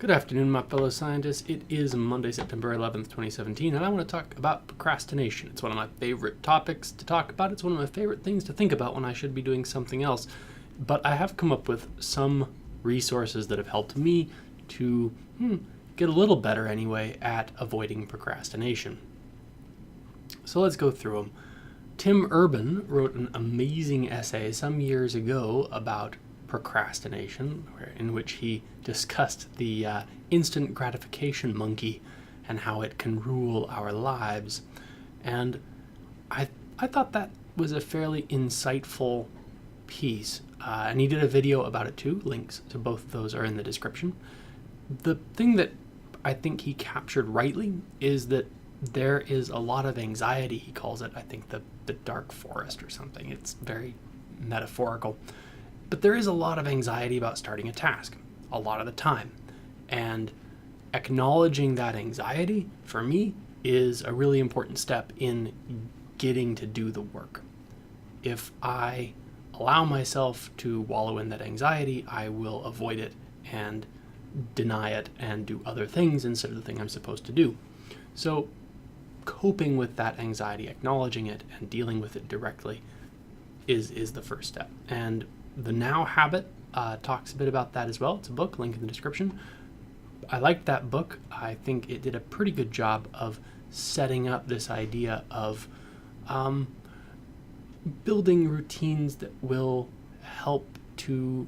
Good afternoon, my fellow scientists. It is Monday, September 11th, 2017, and I want to talk about procrastination. It's one of my favorite topics to talk about. It's one of my favorite things to think about when I should be doing something else. But I have come up with some resources that have helped me to get a little better anyway at avoiding procrastination. So let's go through them. Tim Urban wrote an amazing essay some years ago about procrastination, in which he discussed the instant gratification monkey and how it can rule our lives. And I thought that was a fairly insightful piece. And he did a video about it too. Links to both of those are in the description. The thing that I think he captured rightly is that there is a lot of anxiety. He calls it, I think, the dark forest or something. It's very metaphorical. But there is a lot of anxiety about starting a task, a lot of the time. And acknowledging that anxiety, for me, is a really important step in getting to do the work. If I allow myself to wallow in that anxiety, I will avoid it and deny it and do other things instead of the thing I'm supposed to do. So coping with that anxiety, acknowledging it, and dealing with it directly is the first step. And The Now Habit talks a bit about that as well. It's a book, link in the description. I liked that book. I think it did a pretty good job of setting up this idea of building routines that will help to,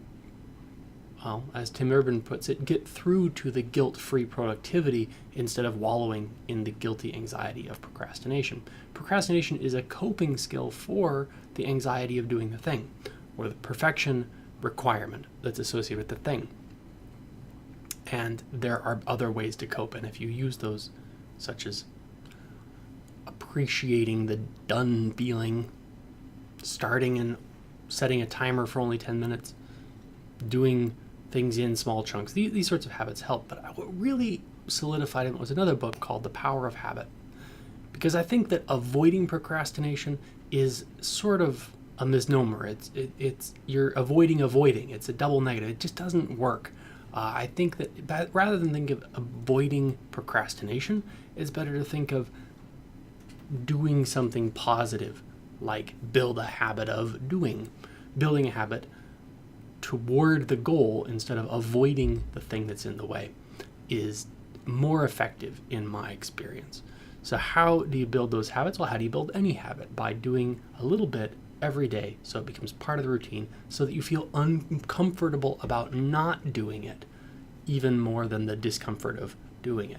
well, as Tim Urban puts it, get through to the guilt-free productivity instead of wallowing in the guilty anxiety of procrastination. Procrastination is a coping skill for the anxiety of doing the thing, or the perfection requirement that's associated with the thing. And there are other ways to cope, and if you use those, such as appreciating the done feeling, starting and setting a timer for only 10 minutes, doing things in small chunks, these sorts of habits help. But what really solidified it was another book called The Power of Habit, because I think that avoiding procrastination is sort of a misnomer. It's you're avoiding. It's a double negative. It just doesn't work. I think that rather than think of avoiding procrastination, it's better to think of doing something positive, like building a habit toward the goal instead of avoiding the thing that's in the way is more effective in my experience. So how do you build those habits? Well, how do you build any habit? By doing a little bit every day so it becomes part of the routine, so that you feel uncomfortable about not doing it even more than the discomfort of doing it.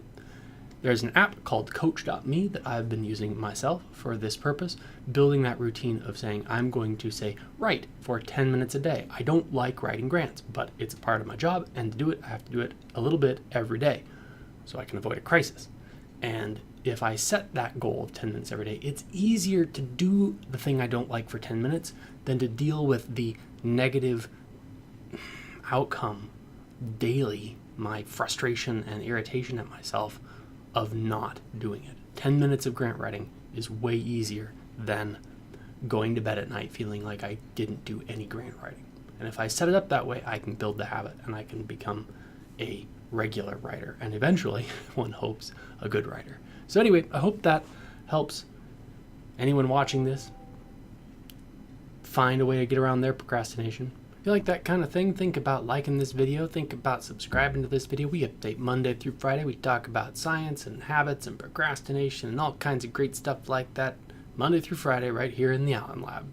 There's an app called Coach.me that I've been using myself for this purpose, building that routine of saying I'm going to say write for 10 minutes a day. I don't like writing grants, but it's a part of my job, and to do it I have to do it a little bit every day so I can avoid a crisis. And if I set that goal of 10 minutes every day, it's easier to do the thing I don't like for 10 minutes than to deal with the negative outcome daily, my frustration and irritation at myself of not doing it. 10 minutes of grant writing is way easier than going to bed at night feeling like I didn't do any grant writing. And if I set it up that way, I can build the habit and I can become a regular writer, and eventually, one hopes, a good writer. So anyway, I hope that helps anyone watching this find a way to get around their procrastination. If you like that kind of thing, think about liking this video, think about subscribing to this video. We update Monday through Friday. We talk about science and habits and procrastination and all kinds of great stuff like that Monday through Friday right here in the Allen Lab.